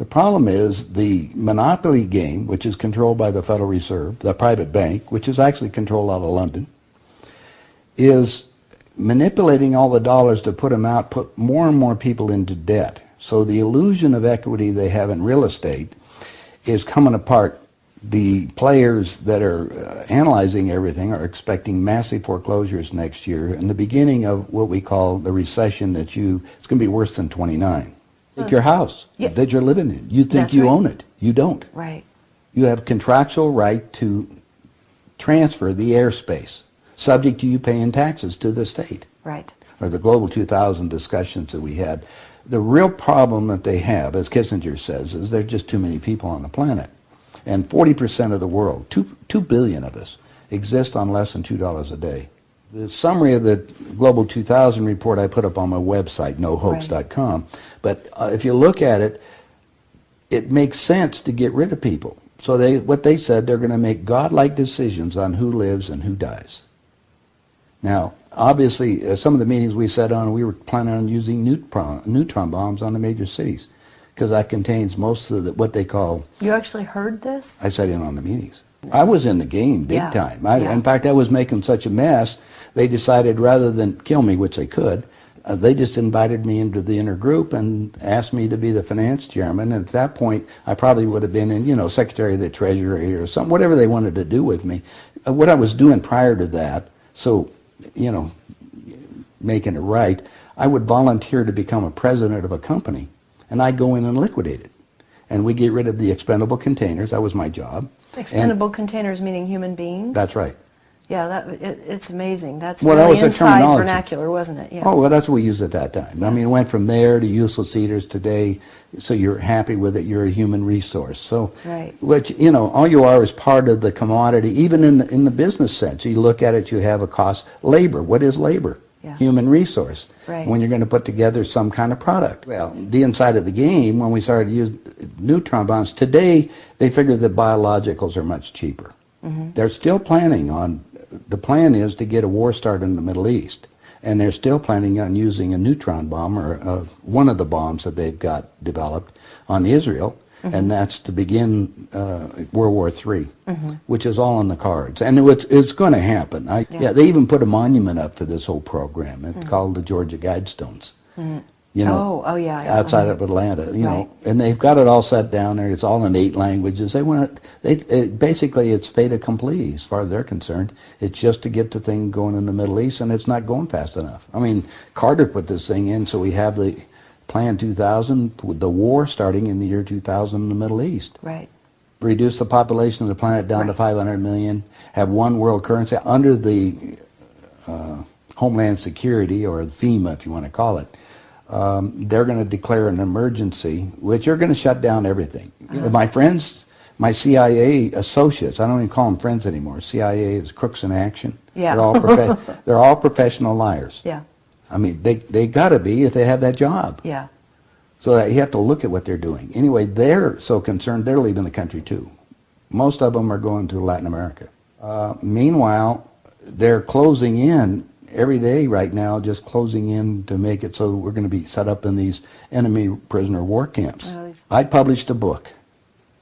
The problem is the monopoly game, which is controlled by the Federal Reserve, the private bank, which is actually controlled out of London, is manipulating all the dollars to put them out, put more and more people into debt. So the illusion of equity they have in real estate is coming apart. The players that are analyzing everything are expecting massive foreclosures next year and the beginning of what we call the recession it's going to be worse than 29. Take your house that you're living in. You think you own it. You don't. Right. You have contractual right to transfer the airspace, subject to you paying taxes to the state. Right. Or the Global 2000 discussions that we had. The real problem that they have, as Kissinger says, is there are just too many people on the planet. And 40% of the world, 2 billion of us, exist on less than $2 a day. The summary of the Global 2000 report I put up on my website, nohoax.com, but if you look at it, it makes sense to get rid of people. So what they said, they're going to make godlike decisions on who lives and who dies. Now, obviously, some of the meetings we sat on, we were planning on using neutron bombs on the major cities, because that contains most of what they call... You actually heard this? I sat in on the meetings. I was in the game big time. In fact, I was making such a mess, they decided rather than kill me, which they could, they just invited me into the inner group and asked me to be the finance chairman. And at that point, I probably would have been in, Secretary of the Treasury or something, whatever they wanted to do with me. What I was doing prior to that, so, making it right, I would volunteer to become a president of a company, and I'd go in and liquidate it. And we get rid of the expendable containers. That was my job. Expendable containers meaning human beings? That's right. Yeah, it's amazing. That's that really was inside vernacular, wasn't it? Yeah. Oh, well, that's what we used at that time. I mean, it went from there to useless eaters today, so you're happy with it, you're a human resource. So, which, all you are is part of the commodity, even in the business sense. You look at it, you have a cost. Labor, what is labor? Yeah. Human resource. Right. When you're going to put together some kind of product. Well, the inside of the game, when we started to use neutron bombs, today they figure that biologicals are much cheaper. Mm-hmm. They're still planning on, the plan is to get a war started in the Middle East. And they're still planning on using a neutron bomb, or one of the bombs that they've got developed on Israel. Mm-hmm. And that's to begin World War III, which is all on the cards. And it's going to happen. They even put a monument up for this whole program. It's called the Georgia Guidestones. Outside of Atlanta, and they've got it all set down there. It's all in 8 languages. Basically, it's fait accompli as far as they're concerned. It's just to get the thing going in the Middle East, and it's not going fast enough. I mean, Carter put this thing in, so we have the Plan 2000, with the war starting in the year 2000 in the Middle East. Right. Reduce the population of the planet down to 500 million, have one world currency under the Homeland Security, or FEMA if you want to call it. They're going to declare an emergency, which are going to shut down everything. My friends, my CIA associates, I don't even call them friends anymore. CIA is crooks in action. Yeah. They're all professional liars. Yeah. I mean, they got to be if they have that job. Yeah. So you have to look at what they're doing. Anyway, they're so concerned, they're leaving the country too. Most of them are going to Latin America. Meanwhile, they're closing in every day right now, just closing in to make it so we're going to be set up in these enemy prisoner war camps. I published a book.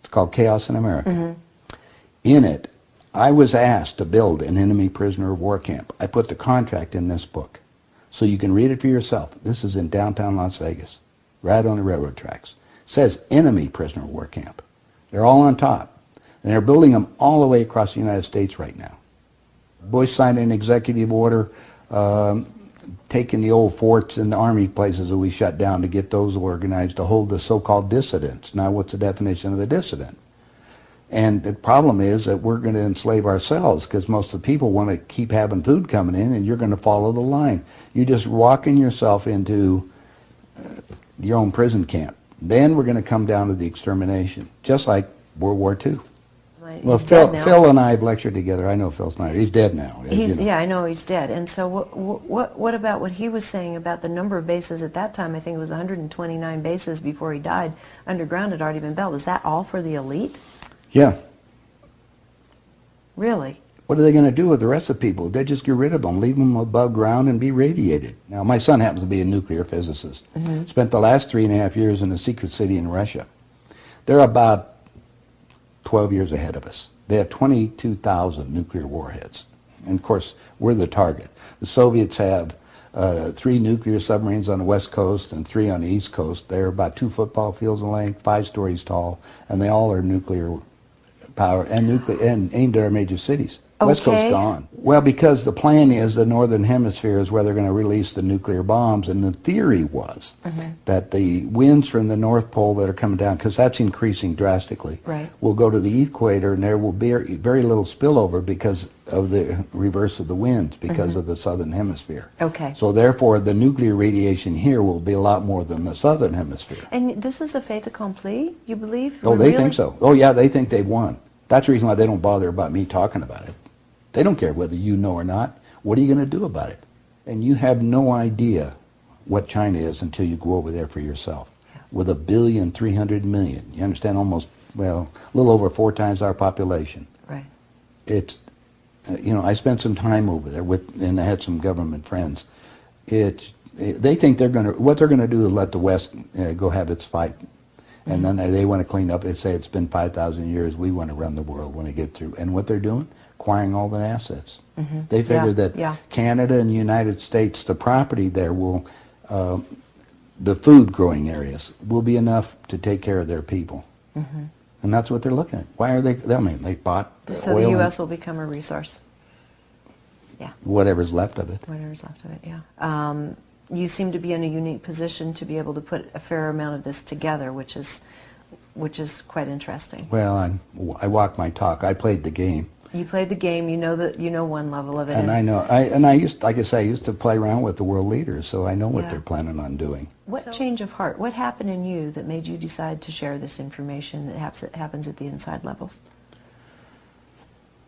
It's called Chaos in America. Mm-hmm. In it, I was asked to build an enemy prisoner war camp. I put the contract in this book. So you can read it for yourself. This is in downtown Las Vegas, right on the railroad tracks. It says enemy prisoner war camp. They're all on top. And they're building them all the way across the United States right now. Bush signed an executive order taking the old forts and the army places that we shut down to get those organized to hold the so-called dissidents. Now, what's the definition of a dissident? And the problem is that we're going to enslave ourselves, because most of the people want to keep having food coming in, and you're going to follow the line. You're just walking yourself into your own prison camp. Then we're going to come down to the extermination, just like World War II. Well, Phil and I have lectured together. I know Phil Snyder. He's dead now. Yeah, I know he's dead. And so what about what he was saying about the number of bases at that time? I think it was 129 bases before he died. Underground had already been built. Is that all for the elite? Yeah. Really? What are they going to do with the rest of the people? They just get rid of them, leave them above ground and be radiated. Now, my son happens to be a nuclear physicist. Mm-hmm. Spent the last 3.5 years in a secret city in Russia. They're about 12 years ahead of us. They have 22,000 nuclear warheads. And of course, we're the target. The Soviets have 3 nuclear submarines on the west coast and 3 on the east coast. They're about 2 football fields in length, 5 stories tall, and they all are nuclear power and aimed at our major cities. West Coast gone. Well, because the plan is the northern hemisphere is where they're going to release the nuclear bombs, and the theory was that the winds from the North Pole that are coming down, because that's increasing drastically, will go to the equator, and there will be very little spillover because of the reverse of the winds, because of the southern hemisphere. So therefore, the nuclear radiation here will be a lot more than the southern hemisphere. And this is a fait accompli, you believe? Oh, they think so. Oh, yeah, they think they've won. That's the reason why they don't bother about me talking about it. They don't care whether you know or not. What are you going to do about it? And you have no idea what China is until you go over there for yourself. With 1,300,000,000, you understand, almost, well, a little over 4 times our population. Right. It's, you know, I spent some time over there and I had some government friends. They think what they're going to do is let the West go have its fight. And then they want to clean up. They say it's been 5,000 years. We want to run the world when they get through. And what they're doing? Acquiring all the assets. They figure that Canada and the United States, the property there will, the food growing areas will be enough to take care of their people. And that's what they're looking at. Why are they? I mean, they bought so oil. The U.S. will become a resource. Yeah. Whatever's left of it. Whatever's left of it. Yeah. You seem to be in a unique position to be able to put a fair amount of this together, which is quite interesting. Well, I walk my talk. I played the game. You played the game. You know one level of it. And I know. I used, like I say, I used to play around with the world leaders, so I know what they're planning on doing. What change of heart? What happened in you that made you decide to share this information that happens at the inside levels?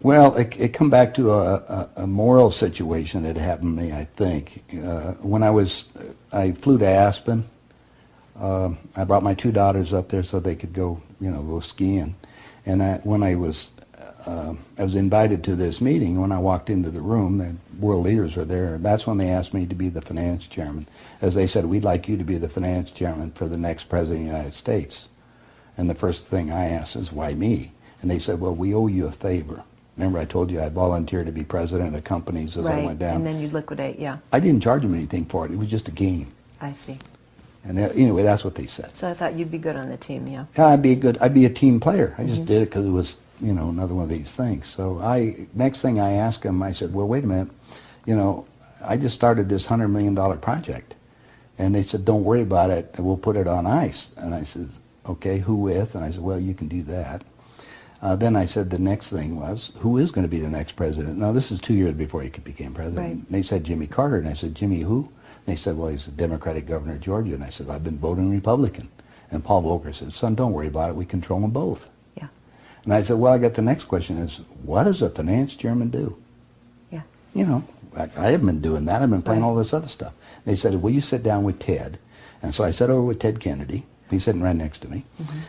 Well, it come back to a moral situation that happened to me, I think. When I flew to Aspen. I brought my 2 daughters up there so they could go skiing. And when I was invited to this meeting. When I walked into the room, the world leaders were there. That's when they asked me to be the finance chairman. As they said, we'd like you to be the finance chairman for the next president of the United States. And the first thing I asked is, why me? And they said, well, we owe you a favor. Remember I told you I volunteered to be president of the companies as I went down? And then you'd liquidate, yeah. I didn't charge them anything for it. It was just a game. I see. And anyway, that's what they said. So I thought you'd be good on the team, yeah. Yeah, I'd be a team player. I just did it because it was, another one of these things. So next thing I asked them, I said, well, wait a minute. I just started this $100 million project. And they said, don't worry about it. We'll put it on ice. And I said, okay, who with? And I said, well, you can do that. Then I said the next thing was, who is going to be the next president? Now, this is 2 years before he became president. Right. And they said Jimmy Carter. And I said, Jimmy who? And they said, well, he's the Democratic governor of Georgia. And I said, I've been voting Republican. And Paul Volcker said, son, don't worry about it. We control them both. Yeah. And I said, well, I got the next question is, what does a finance chairman do? Yeah. I haven't been doing that. I've been playing all this other stuff. They said, will you sit down with Ted? And so I sat over with Ted Kennedy. He's sitting right next to me.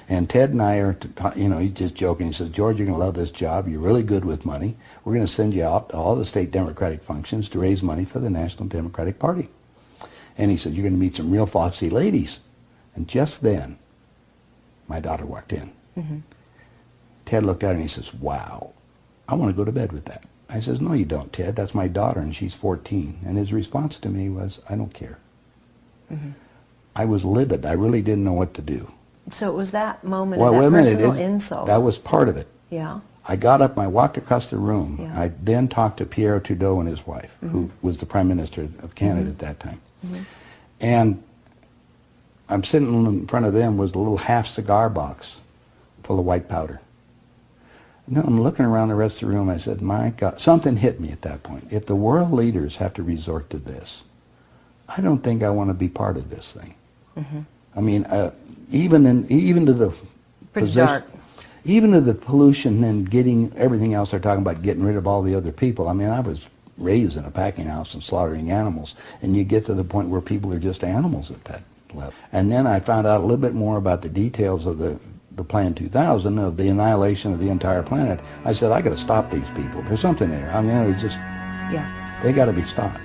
And Ted and I are, he's just joking. He says, George, you're going to love this job. You're really good with money. We're going to send you out to all the state Democratic functions to raise money for the National Democratic Party. And he said, you're going to meet some real foxy ladies. And just then, my daughter walked in. Ted looked at her and he says, wow, I want to go to bed with that. I says, no, you don't, Ted. That's my daughter, and she's 14. And his response to me was, I don't care. I was livid. I really didn't know what to do. So it was that moment of that personal insult. That was part of it. Yeah. I got up and I walked across the room. Yeah. I then talked to Pierre Trudeau and his wife, who was the Prime Minister of Canada at that time. And I'm sitting in front of them was a little half cigar box full of white powder. And then I'm looking around the rest of the room. I said, my God, something hit me at that point. If the world leaders have to resort to this, I don't think I want to be part of this thing. I mean, even to the position, even to the pollution and getting everything else they're talking about, getting rid of all the other people. I mean, I was raised in a packing house and slaughtering animals, and you get to the point where people are just animals at that level. And then I found out a little bit more about the details of the Plan 2000, of the annihilation of the entire planet. I said, I got to stop these people. There's something there. I mean, it's just, they got to be stopped.